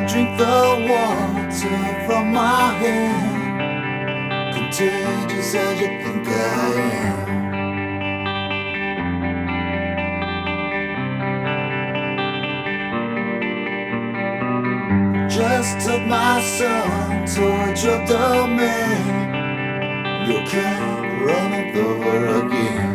drink the water from my hand, contagious as you think I am. Just took my son towards your domain. You can't run it over again.